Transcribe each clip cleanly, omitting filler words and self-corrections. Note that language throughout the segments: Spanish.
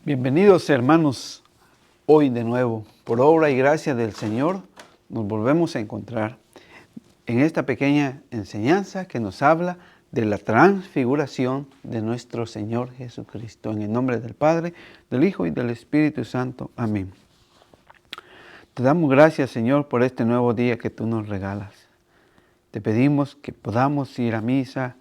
Bienvenidos hermanos, hoy de nuevo, por obra y gracia del Señor, nos volvemos a encontrar en esta pequeña enseñanza que nos habla de la transfiguración de nuestro Señor Jesucristo. En el nombre del Padre, del Hijo y del Espíritu Santo. Amén. Te damos gracias, Señor, por este nuevo día que tú nos regalas. Te pedimos que podamos ir a misa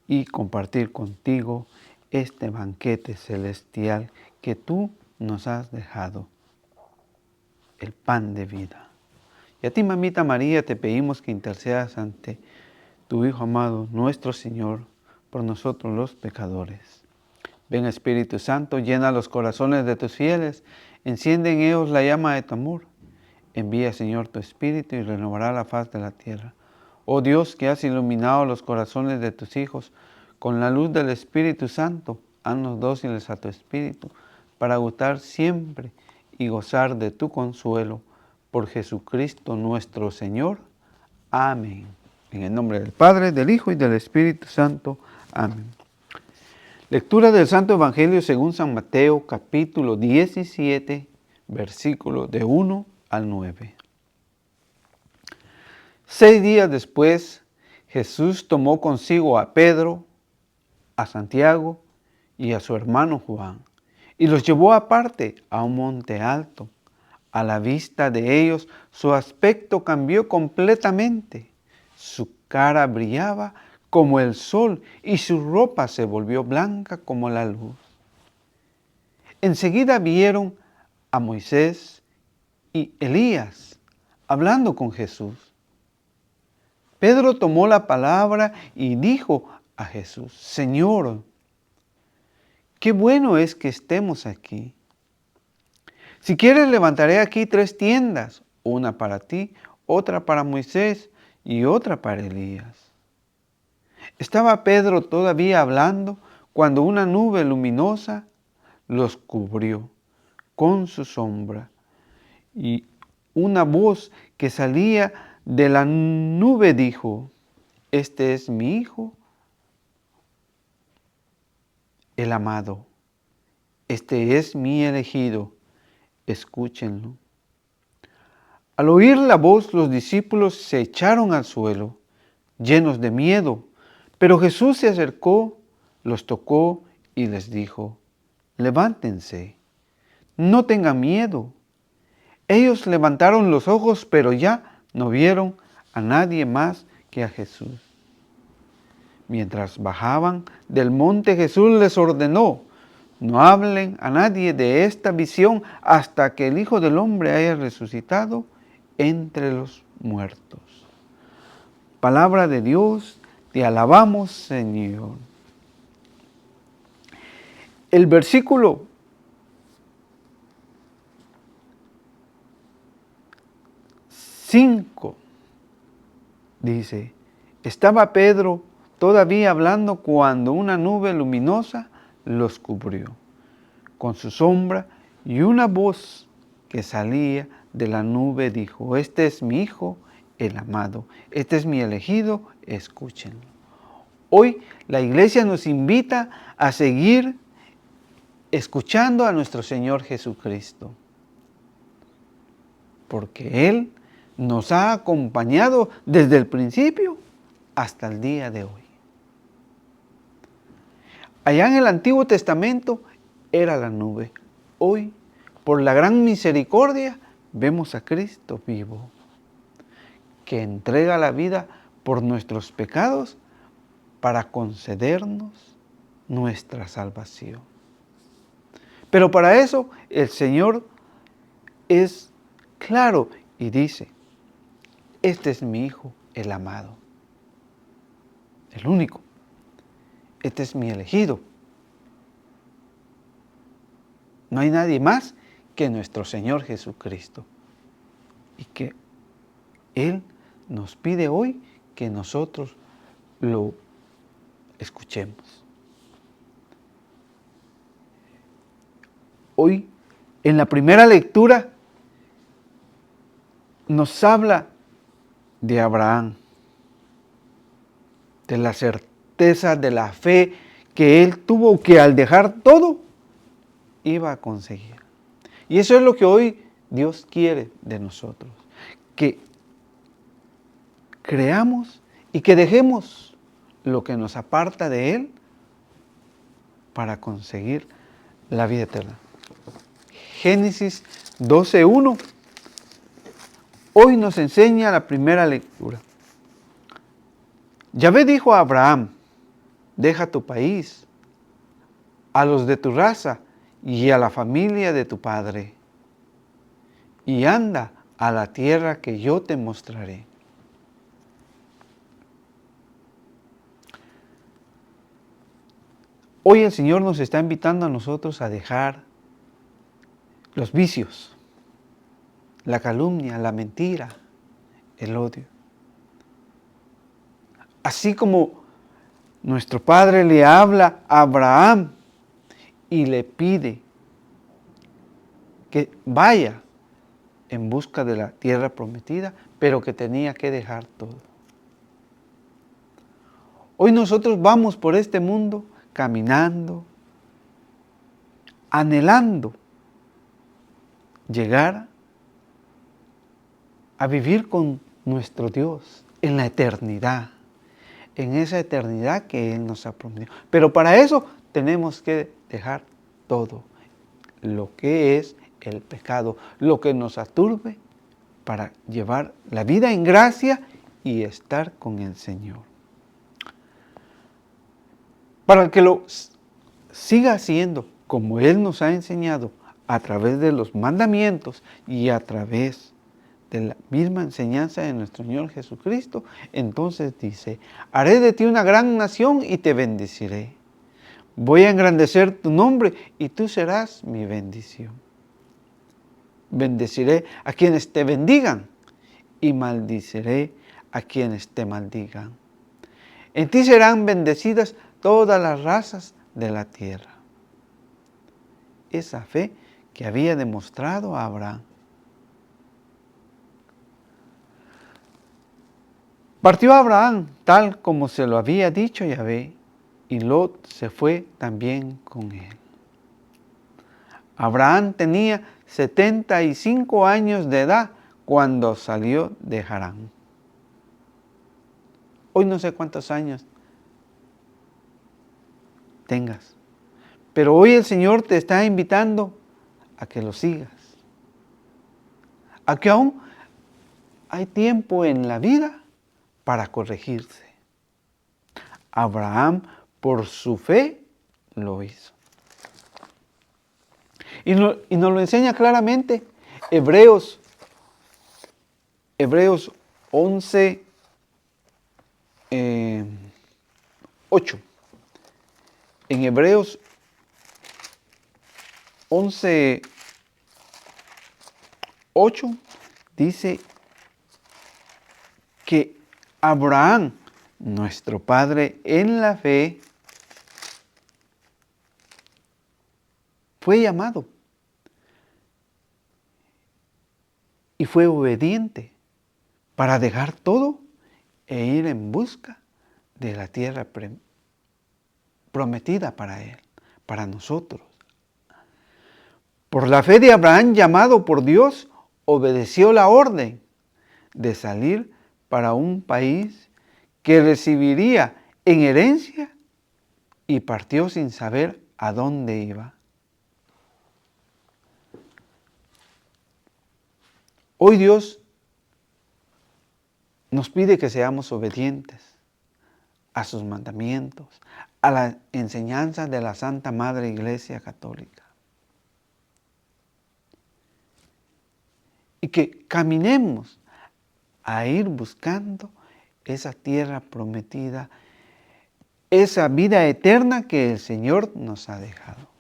y compartir contigo este banquete celestial que tú nos has dejado, el pan de vida. Y a ti, mamita María, te pedimos que intercedas ante tu Hijo amado, nuestro Señor, por nosotros los pecadores. Ven, Espíritu Santo, llena los corazones de tus fieles, enciende en ellos la llama de tu amor. Envía, Señor, tu Espíritu y renovará la faz de la tierra. Oh Dios, que has iluminado los corazones de tus hijos con la luz del Espíritu Santo, haznos dóciles a tu Espíritu, para gustar siempre y gozar de tu consuelo. Por Jesucristo nuestro Señor. Amén. En el nombre del Padre, del Hijo y del Espíritu Santo. Amén. Lectura del Santo Evangelio según San Mateo, capítulo 17, versículo de 1 al 9. 6 días después, Jesús tomó consigo a Pedro, a Santiago y a su hermano Juan, y los llevó aparte a un monte alto. A la vista de ellos, su aspecto cambió completamente. Su cara brillaba como el sol y su ropa se volvió blanca como la luz. Enseguida vieron a Moisés y Elías hablando con Jesús. Pedro tomó la palabra y dijo a Jesús: Señor, qué bueno es que estemos aquí. Si quieres, levantaré aquí 3 tiendas, una para ti, otra para Moisés y otra para Elías. Estaba Pedro todavía hablando cuando una nube luminosa los cubrió con su sombra, y una voz que salía de la nube dijo: Este es mi Hijo, el amado. Este es mi elegido. Escúchenlo. Al oír la voz, los discípulos se echaron al suelo, llenos de miedo. Pero Jesús se acercó, los tocó y les dijo: Levántense, no tengan miedo. Ellos levantaron los ojos, pero ya no vieron a nadie más que a Jesús. Mientras bajaban del monte, Jesús les ordenó: no hablen a nadie de esta visión hasta que el Hijo del Hombre haya resucitado entre los muertos. Palabra de Dios, te alabamos, Señor. El versículo 5 dice: estaba Pedro todavía hablando cuando una nube luminosa los cubrió con su sombra, y una voz que salía de la nube dijo: Este es mi Hijo, el amado, este es mi elegido, escúchenlo. Hoy la iglesia nos invita a seguir escuchando a nuestro Señor Jesucristo, porque Él nos ha acompañado desde el principio hasta el día de hoy. Allá en el Antiguo Testamento era la nube. Hoy, por la gran misericordia, vemos a Cristo vivo, que entrega la vida por nuestros pecados para concedernos nuestra salvación. Pero para eso el Señor es claro y dice: este es mi Hijo, el amado, el único. Este es mi elegido. No hay nadie más que nuestro Señor Jesucristo. Y que Él nos pide hoy que nosotros lo escuchemos. Hoy, en la primera lectura, nos habla de Abraham, de la certeza de la fe que él tuvo, que al dejar todo, iba a conseguir. Y eso es lo que hoy Dios quiere de nosotros, que creamos y que dejemos lo que nos aparta de Él para conseguir la vida eterna. Génesis 12:1 hoy nos enseña la primera lectura. Yahvé dijo a Abraham, deja tu país, a los de tu raza y a la familia de tu padre, y anda a la tierra que yo te mostraré. Hoy el Señor nos está invitando a nosotros a dejar los vicios, la calumnia, la mentira, el odio. Así como nuestro Padre le habla a Abraham y le pide que vaya en busca de la tierra prometida, pero que tenía que dejar todo. Hoy nosotros vamos por este mundo caminando, anhelando llegar a vivir con nuestro Dios en la eternidad, en esa eternidad que Él nos ha prometido. Pero para eso tenemos que dejar todo, lo que es el pecado, lo que nos aturbe para llevar la vida en gracia y estar con el Señor. Para que lo siga haciendo como Él nos ha enseñado a través de los mandamientos y a través de la misma enseñanza de nuestro Señor Jesucristo, entonces dice, haré de ti una gran nación y te bendeciré. Voy a engrandecer tu nombre y tú serás mi bendición. Bendeciré a quienes te bendigan y maldiciré a quienes te maldigan. En ti serán bendecidas todas las razas de la tierra. Esa fe que había demostrado a Abraham. Partió Abraham tal como se lo había dicho Yahvé, y Lot se fue también con él. Abraham tenía 75 años de edad cuando salió de Harán. Hoy no sé cuántos años tengas, pero hoy el Señor te está invitando a que lo sigas, a que aún hay tiempo en la vida para corregirse. Abraham, por su fe, lo hizo. Y nos lo enseña claramente Hebreos 11, 8. En Hebreos 11, 8 dice que Abraham, nuestro padre en la fe, fue llamado y fue obediente para dejar todo e ir en busca de la tierra prometida para él, para nosotros. Por la fe de Abraham, llamado por Dios, obedeció la orden de salir para un país que recibiría en herencia y partió sin saber a dónde iba. Hoy Dios nos pide que seamos obedientes a sus mandamientos, a la enseñanza de la Santa Madre Iglesia Católica. Y que caminemos a ir buscando esa tierra prometida, esa vida eterna que el Señor nos ha dejado.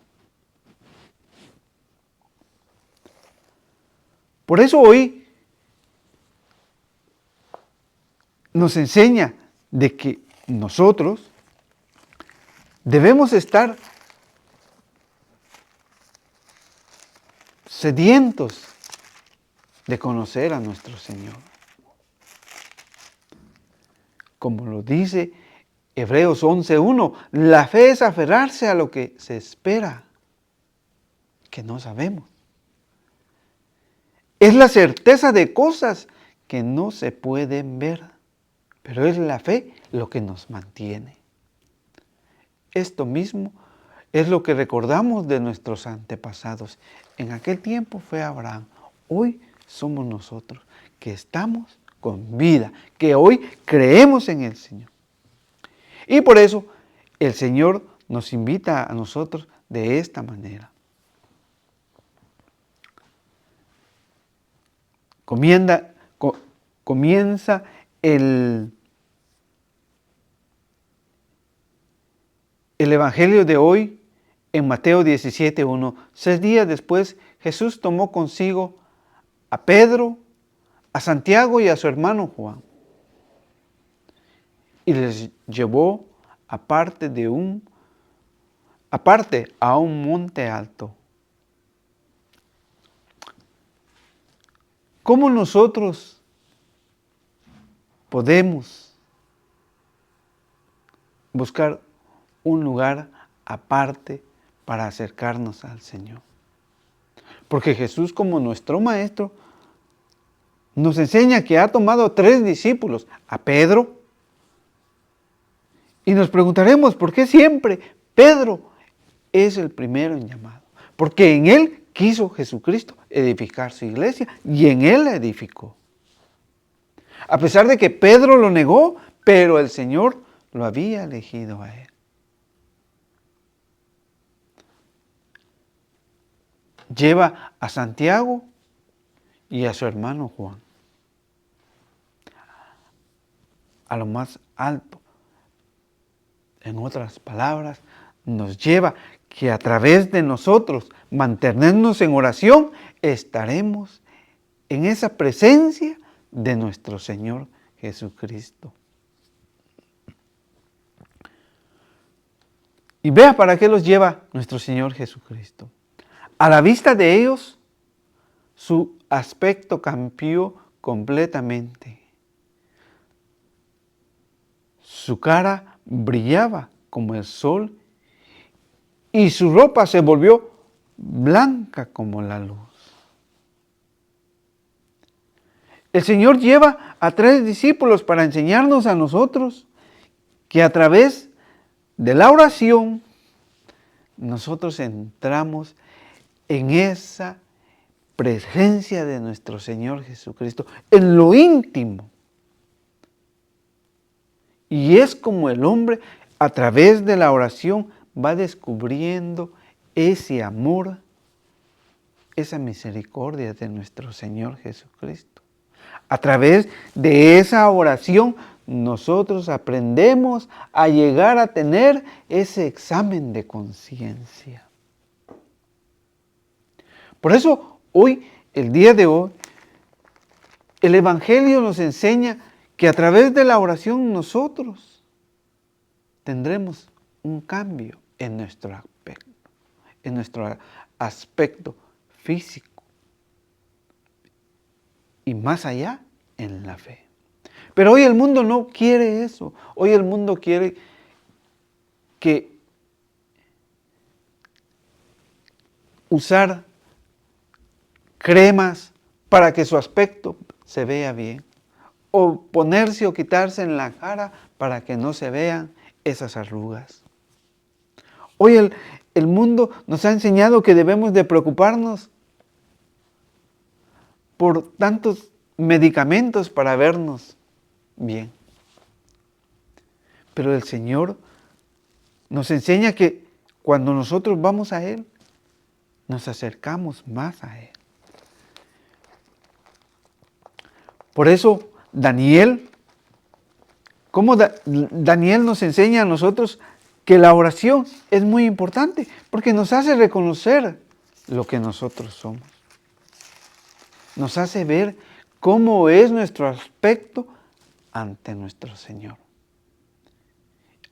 Por eso hoy nos enseña de que nosotros debemos estar sedientos de conocer a nuestro Señor. Como lo dice Hebreos 11:1, la fe es aferrarse a lo que se espera que no sabemos. Es la certeza de cosas que no se pueden ver, pero es la fe lo que nos mantiene. Esto mismo es lo que recordamos de nuestros antepasados. En aquel tiempo fue Abraham, hoy somos nosotros, que estamos con vida, que hoy creemos en el Señor. Y por eso el Señor nos invita a nosotros de esta manera. Comienza el Evangelio de hoy en Mateo 17:1. 6 días después, Jesús tomó consigo a Pedro, a Santiago y a su hermano Juan, y les llevó aparte a un monte alto. ¿Cómo nosotros podemos buscar un lugar aparte para acercarnos al Señor? Porque Jesús, como nuestro Maestro, nos enseña que ha tomado 3 discípulos, a Pedro, y nos preguntaremos por qué siempre Pedro es el primero en llamado. Porque en él quiso Jesucristo edificar su iglesia y en él la edificó. A pesar de que Pedro lo negó, pero el Señor lo había elegido a él. Lleva a Santiago y a su hermano Juan a lo más alto. En otras palabras, nos lleva que a través de nosotros mantenernos en oración, estaremos en esa presencia de nuestro Señor Jesucristo. Y vea para qué los lleva nuestro Señor Jesucristo. A la vista de ellos, su aspecto cambió completamente. Su cara brillaba como el sol y su ropa se volvió blanca como la luz. El Señor lleva a 3 discípulos para enseñarnos a nosotros que a través de la oración nosotros entramos en esa presencia de nuestro Señor Jesucristo, en lo íntimo. Y es como el hombre a través de la oración va descubriendo ese amor, esa misericordia de nuestro Señor Jesucristo. A través de esa oración nosotros aprendemos a llegar a tener ese examen de conciencia. Por eso hoy, el día de hoy, el Evangelio nos enseña que a través de la oración nosotros tendremos un cambio en nuestro aspecto físico y más allá en la fe. Pero hoy el mundo no quiere eso. Hoy el mundo quiere que usar cremas para que su aspecto se vea bien, o ponerse o quitarse en la cara para que no se vean esas arrugas. Hoy el mundo nos ha enseñado que debemos de preocuparnos por tantos medicamentos para vernos bien. Pero el Señor nos enseña que cuando nosotros vamos a Él, nos acercamos más a Él. Por eso Daniel nos enseña a nosotros que la oración es muy importante, porque nos hace reconocer lo que nosotros somos. Nos hace ver cómo es nuestro aspecto ante nuestro Señor.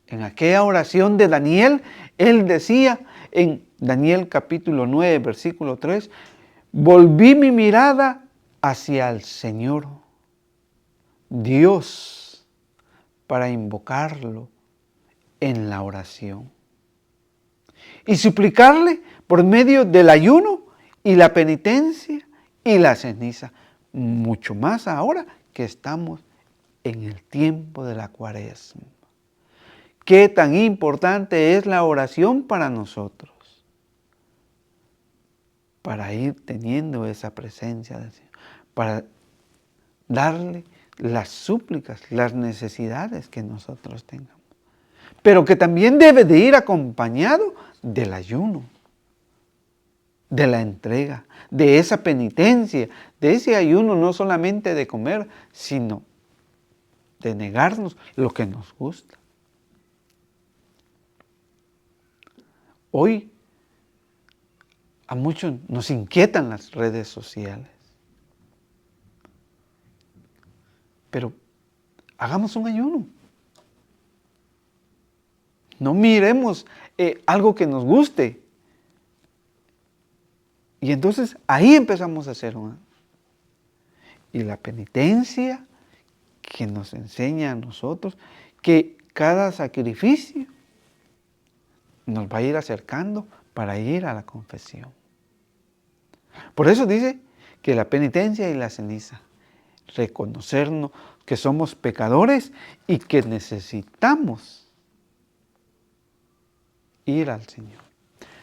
En aquella oración de Daniel, él decía en Daniel capítulo 9, versículo 3, volví mi mirada hacia el Señor, Dios, para invocarlo en la oración. y suplicarle por medio del ayuno y la penitencia y la ceniza, mucho más ahora que estamos en el tiempo de la Cuaresma. Qué tan importante es la oración para nosotros, para ir teniendo esa presencia del Señor, para darle las súplicas, las necesidades que nosotros tengamos. Pero que también debe de ir acompañado del ayuno, de la entrega, de esa penitencia, de ese ayuno no solamente de comer, sino de negarnos lo que nos gusta. Hoy a muchos nos inquietan las redes sociales, pero hagamos un ayuno. No miremos algo que nos guste. Y entonces ahí empezamos a hacer una. Y la penitencia que nos enseña a nosotros que cada sacrificio nos va a ir acercando para ir a la confesión. Por eso dice que la penitencia y la ceniza, reconocernos que somos pecadores y que necesitamos ir al Señor.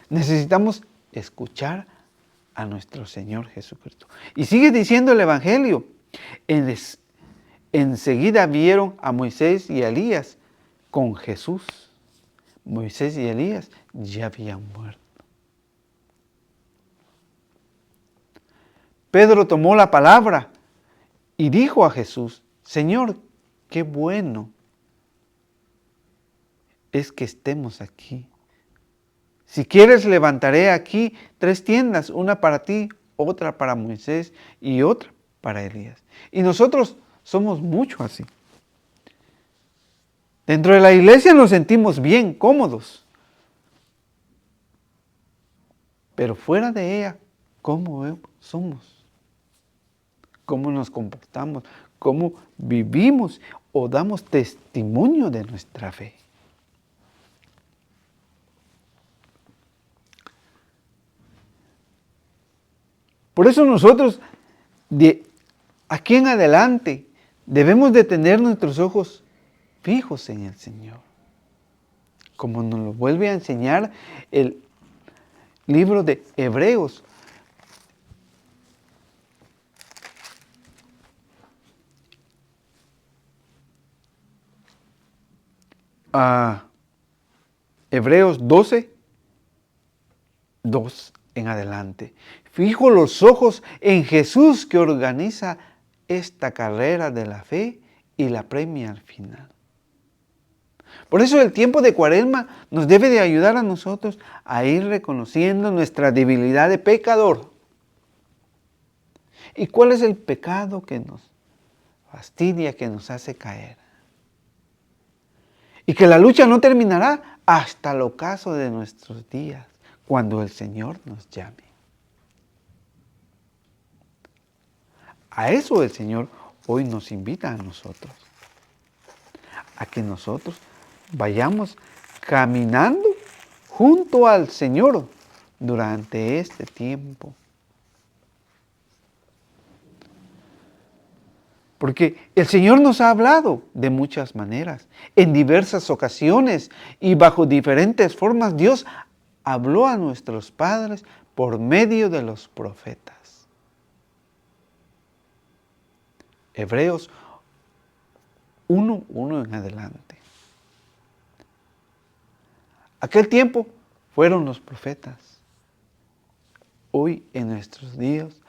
Necesitamos escuchar a nuestro Señor Jesucristo. Y sigue diciendo el Evangelio, enseguida vieron a Moisés y a Elías con Jesús. Moisés y Elías ya habían muerto. Pedro tomó la palabra y dijo a Jesús, Señor, qué bueno es que estemos aquí. Si quieres, levantaré aquí 3 tiendas, una para ti, otra para Moisés y otra para Elías. Y nosotros somos mucho así. Dentro de la iglesia nos sentimos bien, cómodos. Pero fuera de ella, ¿cómo somos? ¿Cómo nos comportamos? ¿Cómo vivimos o damos testimonio de nuestra fe? Por eso nosotros, de aquí en adelante, debemos de tener nuestros ojos fijos en el Señor. Como nos lo vuelve a enseñar el libro de Hebreos. Hebreos 12, 2 en adelante. Fijo los ojos en Jesús que organiza esta carrera de la fe y la premia al final. Por eso el tiempo de Cuaresma nos debe de ayudar a nosotros a ir reconociendo nuestra debilidad de pecador. ¿Y cuál es el pecado que nos fastidia, que nos hace caer? Y que la lucha no terminará hasta el ocaso de nuestros días, cuando el Señor nos llame. A eso el Señor hoy nos invita a nosotros. A que nosotros vayamos caminando junto al Señor durante este tiempo. Porque el Señor nos ha hablado de muchas maneras, en diversas ocasiones y bajo diferentes formas. Dios habló a nuestros padres por medio de los profetas. Hebreos 1:1 en adelante. Aquel tiempo fueron los profetas. Hoy en nuestros días,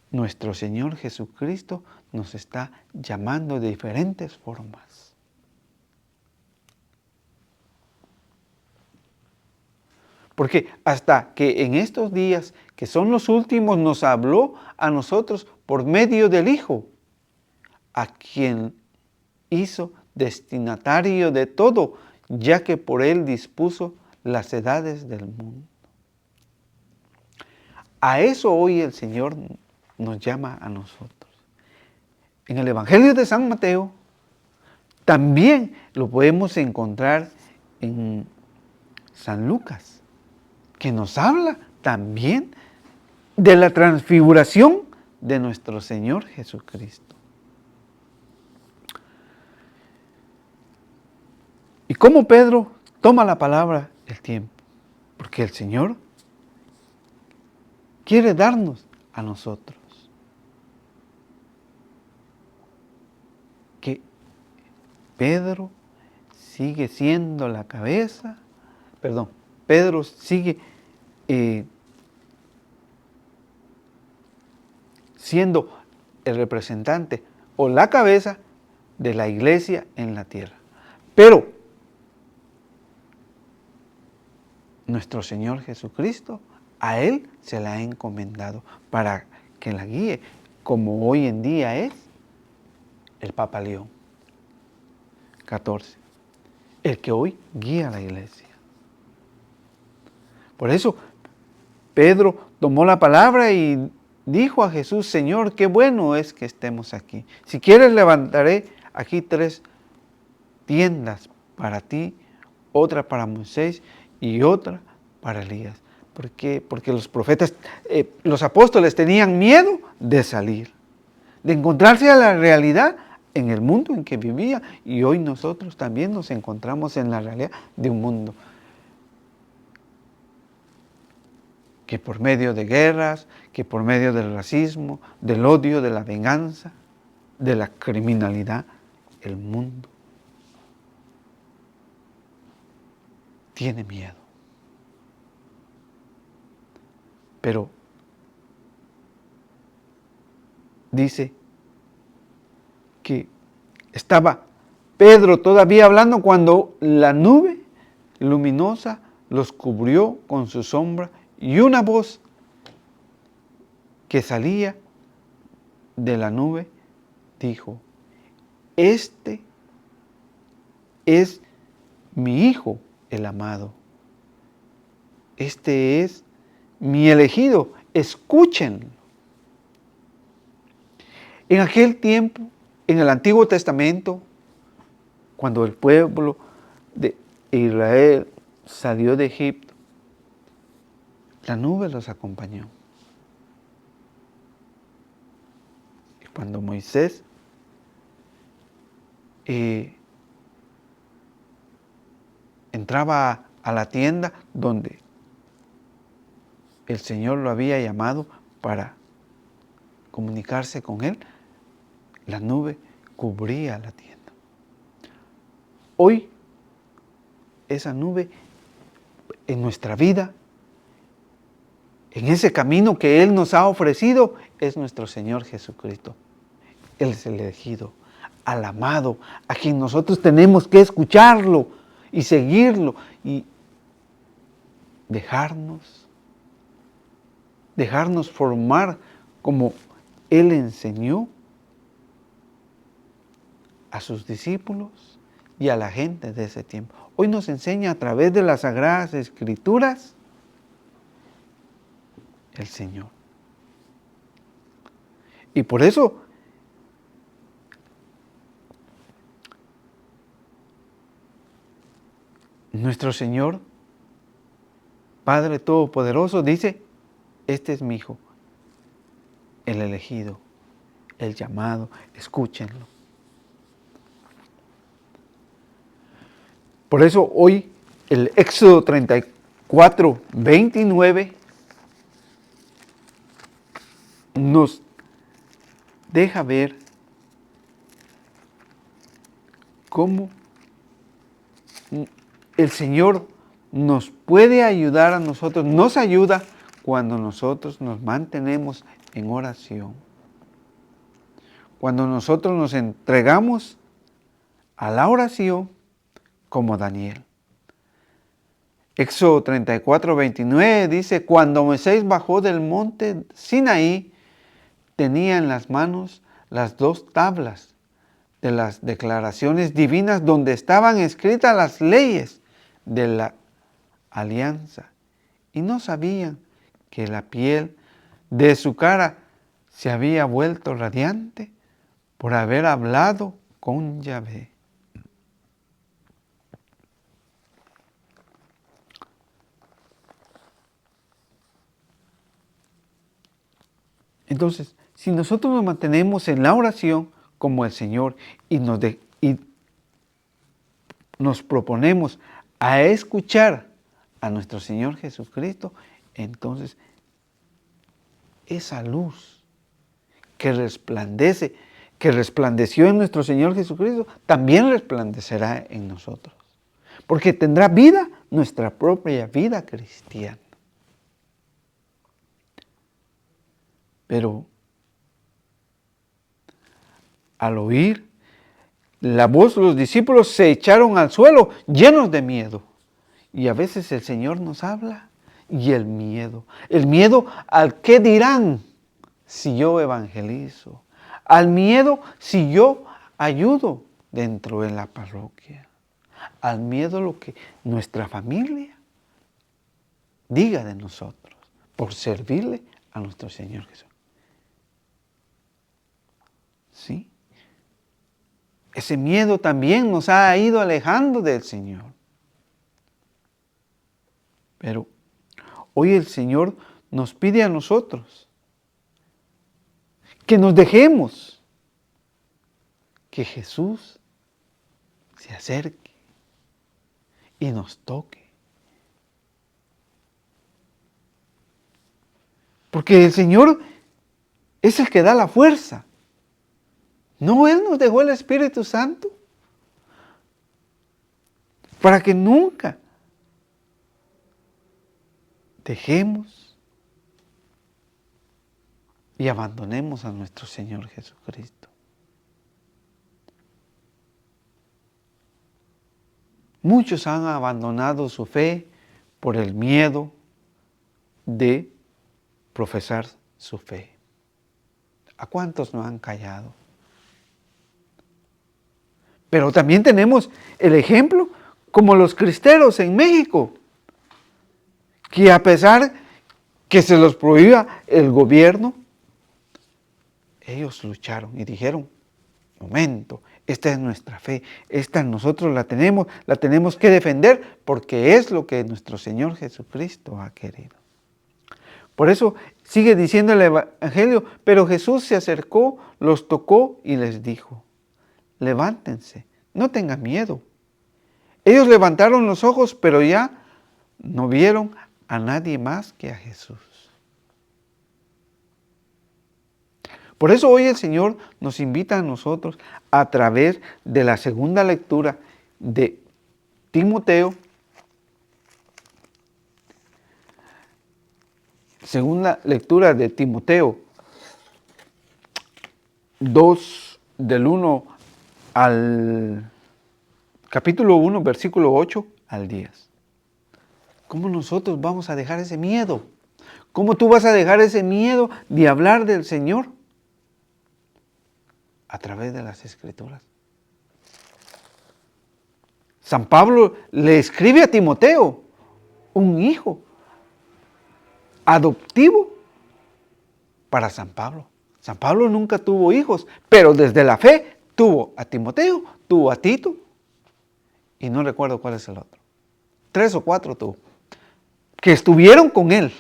nuestro Señor Jesucristo nos está llamando de diferentes formas. Porque hasta que en estos días, que son los últimos, nos habló a nosotros por medio del Hijo, a quien hizo destinatario de todo, ya que por Él dispuso las edades del mundo. A eso hoy el Señor nos llama a nosotros. En el Evangelio de San Mateo también lo podemos encontrar en San Lucas. que nos habla también de la transfiguración de nuestro Señor Jesucristo. Y cómo Pedro toma la palabra el tiempo, porque el Señor quiere darnos a nosotros que Pedro sigue siendo la cabeza, Pedro sigue siendo el representante o la cabeza de la iglesia en la tierra. Pero nuestro Señor Jesucristo, a Él se la ha encomendado para que la guíe, como hoy en día es el Papa León XIV, el que hoy guía a la iglesia. Por eso Pedro tomó la palabra y dijo a Jesús: Señor, qué bueno es que estemos aquí. Si quieres, levantaré aquí 3 tiendas para ti, otra para Moisés y otra para Elías. ¿Por qué? Porque los profetas, los apóstoles tenían miedo de salir, de encontrarse a la realidad en el mundo en que vivía. Y hoy nosotros también nos encontramos en la realidad de un mundo que por medio de guerras, que por medio del racismo, del odio, de la venganza, de la criminalidad, el mundo tiene miedo. Pero dice que estaba Pedro todavía hablando cuando la nube luminosa los cubrió con su sombra y una voz que salía de la nube dijo: Este es mi Hijo, el amado. Este es mi elegido, escúchenlo. En aquel tiempo, en el Antiguo Testamento, cuando el pueblo de Israel salió de Egipto, la nube los acompañó. Y cuando Moisés entraba a la tienda donde el Señor lo había llamado para comunicarse con él, la nube cubría la tienda. Hoy, esa nube en nuestra vida, en ese camino que Él nos ha ofrecido, es nuestro Señor Jesucristo. Él es el elegido, al amado, a quien nosotros tenemos que escucharlo y seguirlo y dejarnos formar como Él enseñó a sus discípulos y a la gente de ese tiempo. Hoy nos enseña a través de las Sagradas Escrituras el Señor. Y por eso nuestro Señor, Padre Todopoderoso, dice: Este es mi Hijo, el elegido, el llamado, escúchenlo. Por eso hoy el Éxodo 34, 29 nos deja ver cómo el Señor nos puede ayudar a nosotros, nos ayuda cuando nosotros nos mantenemos en oración. Cuando nosotros nos entregamos a la oración como Daniel. Éxodo 34, 29 dice: Cuando Moisés bajó del monte Sinaí, tenía en las manos las 2 tablas de las declaraciones divinas donde estaban escritas las leyes de la alianza. Y no sabían que la piel de su cara se había vuelto radiante por haber hablado con Yahvé. Entonces, si nosotros nos mantenemos en la oración como el Señor y nos proponemos a escuchar a nuestro Señor Jesucristo, entonces esa luz que resplandece, que resplandeció en nuestro Señor Jesucristo, también resplandecerá en nosotros. Porque tendrá vida, nuestra propia vida cristiana. Pero al oír la voz, los discípulos se echaron al suelo llenos de miedo. Y a veces el Señor nos habla y el miedo al qué dirán si yo evangelizo, al miedo si yo ayudo dentro de la parroquia, al miedo lo que nuestra familia diga de nosotros por servirle a nuestro Señor Jesús. ¿Sí? Ese miedo también nos ha ido alejando del Señor. Pero hoy el Señor nos pide a nosotros que nos dejemos, que Jesús se acerque y nos toque. Porque el Señor es el que da la fuerza. No, Él nos dejó el Espíritu Santo para que nunca dejemos y abandonemos a nuestro Señor Jesucristo. Muchos han abandonado su fe por el miedo de profesar su fe. ¿A cuántos no han callado? Pero también tenemos el ejemplo como los cristeros en México, que a pesar que se los prohíba el gobierno, ellos lucharon y dijeron, momento, esta es nuestra fe, esta nosotros la tenemos que defender porque es lo que nuestro Señor Jesucristo ha querido. Por eso sigue diciendo el Evangelio, pero Jesús se acercó, los tocó y les dijo, levántense, no tengan miedo. Ellos levantaron los ojos, pero ya no vieron a nadie más que a Jesús. Por eso hoy el Señor nos invita a nosotros a través de la segunda lectura de Timoteo, segunda lectura de Timoteo 2 del 1 al capítulo 1, versículo 8 al 10. ¿Cómo nosotros vamos a dejar ese miedo? ¿Cómo tú vas a dejar ese miedo de hablar del Señor? A través de las Escrituras. San Pablo le escribe a Timoteo, un hijo adoptivo para San Pablo. San Pablo nunca tuvo hijos, pero desde la fe tuvo a Timoteo, tuvo a Tito, y no recuerdo cuál es el otro. 3 o 4 tuvo, que estuvieron con él,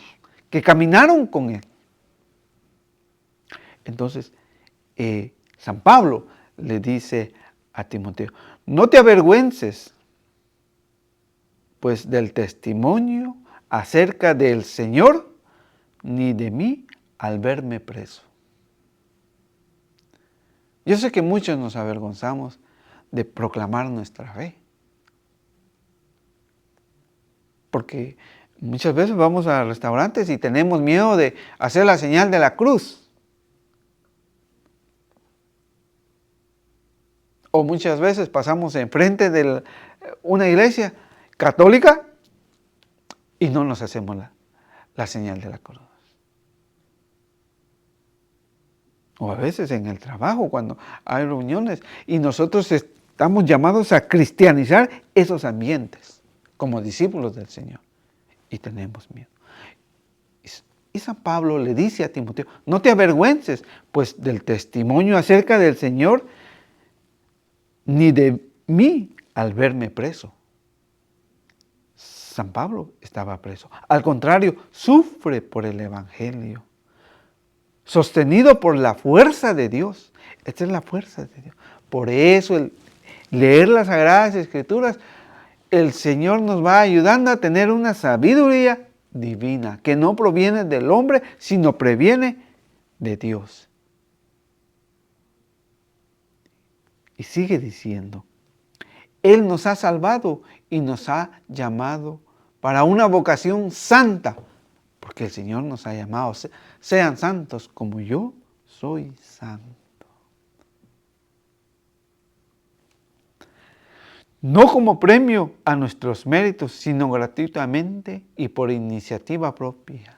que caminaron con él. Entonces, San Pablo le dice a Timoteo, no te avergüences, pues del testimonio acerca del Señor, ni de mí al verme preso. Yo sé que muchos nos avergonzamos de proclamar nuestra fe, porque muchas veces vamos a restaurantes y tenemos miedo de hacer la señal de la cruz. O muchas veces pasamos enfrente de una iglesia católica y no nos hacemos la señal de la cruz. O a veces en el trabajo, cuando hay reuniones, y nosotros estamos llamados a cristianizar esos ambientes como discípulos del Señor. Y tenemos miedo. Y San Pablo le dice a Timoteo, no te avergüences, pues del testimonio acerca del Señor, ni de mí al verme preso. San Pablo estaba preso. Al contrario, sufre por el Evangelio. sostenido por la fuerza de Dios. Esta es la fuerza de Dios. Por eso el leer las Sagradas Escrituras, el Señor nos va ayudando a tener una sabiduría divina que no proviene del hombre, sino previene de Dios. Y sigue diciendo, Él nos ha salvado y nos ha llamado para una vocación santa, porque el Señor nos ha llamado, sean santos como yo soy santo. No como premio a nuestros méritos, sino gratuitamente y por iniciativa propia.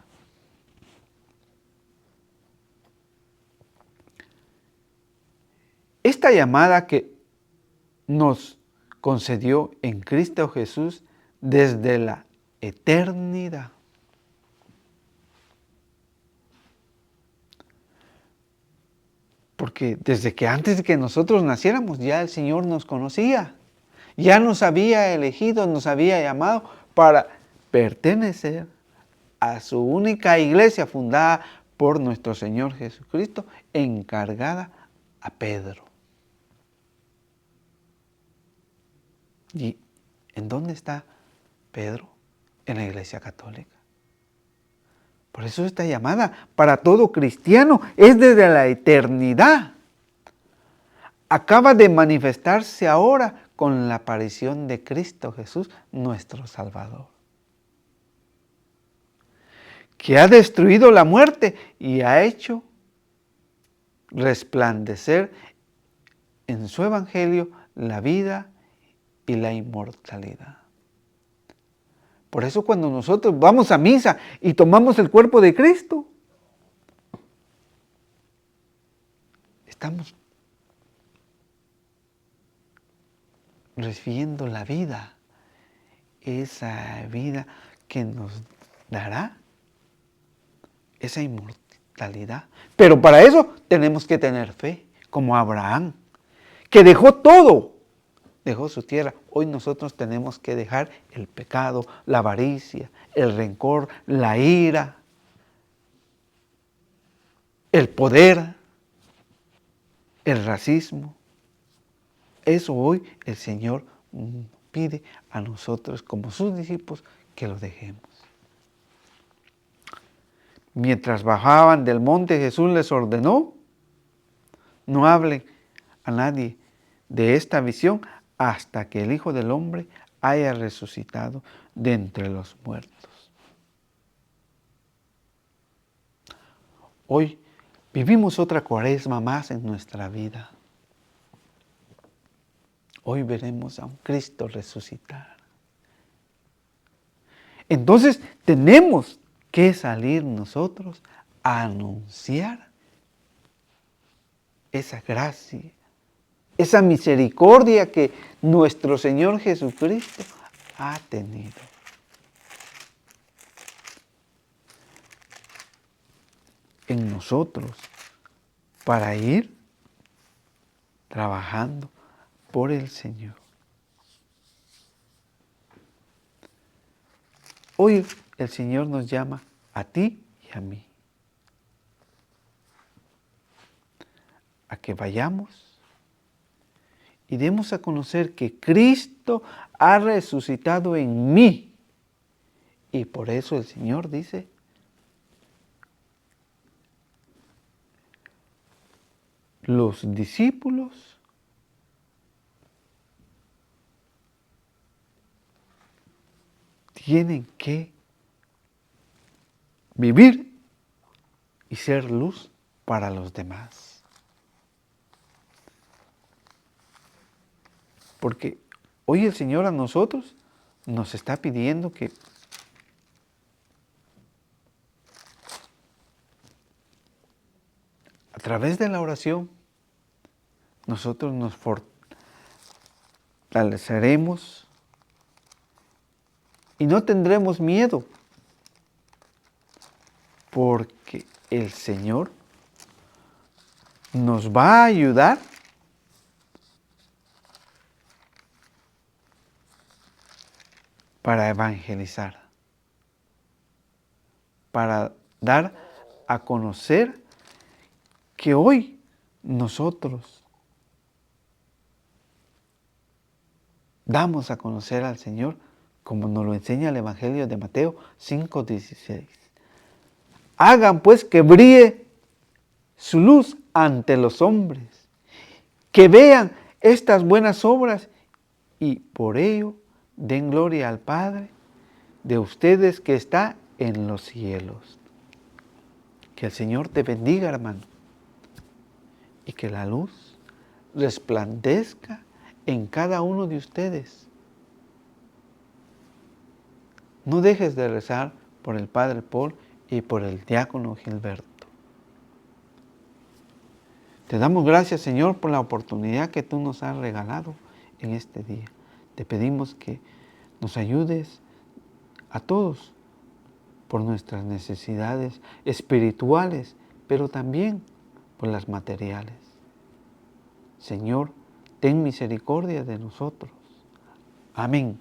Esta llamada que nos concedió en Cristo Jesús desde la eternidad. Porque desde que antes de que nosotros naciéramos, ya el Señor nos conocía. Ya nos había elegido, nos había llamado para pertenecer a su única iglesia fundada por nuestro Señor Jesucristo, encargada a Pedro. ¿Y en dónde está Pedro? En la Iglesia Católica. Por eso esta llamada para todo cristiano es desde la eternidad. Acaba de manifestarse ahora con la aparición de Cristo Jesús, nuestro Salvador, que ha destruido la muerte y ha hecho resplandecer en su Evangelio la vida y la inmortalidad. Por eso cuando nosotros vamos a misa y tomamos el cuerpo de Cristo, estamos recibiendo la vida, esa vida que nos dará esa inmortalidad. Pero para eso tenemos que tener fe, como Abraham, que dejó todo, dejó su tierra. Hoy nosotros tenemos que dejar el pecado, la avaricia, el rencor, la ira, el poder, el racismo. Eso hoy el Señor pide a nosotros como sus discípulos que lo dejemos. Mientras bajaban del monte, Jesús les ordenó, no hablen a nadie de esta visión hasta que el Hijo del Hombre haya resucitado de entre los muertos. Hoy vivimos otra Cuaresma más en nuestra vida. Hoy veremos a un Cristo resucitar. Entonces tenemos que salir nosotros a anunciar esa gracia, esa misericordia que nuestro Señor Jesucristo ha tenido. En nosotros, para ir trabajando por el Señor. Hoy el Señor nos llama a ti y a mí, a que vayamos y demos a conocer que Cristo ha resucitado en mí. Y por eso el Señor dice, los discípulos tienen que vivir y ser luz para los demás. Porque hoy el Señor a nosotros nos está pidiendo que a través de la oración nosotros nos fortaleceremos y no tendremos miedo, porque el Señor nos va a ayudar para evangelizar, para dar a conocer que hoy nosotros damos a conocer al Señor como nos lo enseña el Evangelio de Mateo 5:16. Hagan pues que brille su luz ante los hombres, que vean estas buenas obras y por ello den gloria al Padre de ustedes que está en los cielos. Que el Señor te bendiga, hermano, y que la luz resplandezca en cada uno de ustedes. No dejes de rezar por el Padre Paul y por el diácono Gilberto. Te damos gracias, Señor, por la oportunidad que tú nos has regalado en este día. Te pedimos que nos ayudes a todos por nuestras necesidades espirituales, pero también por las materiales. Señor, ten misericordia de nosotros. Amén.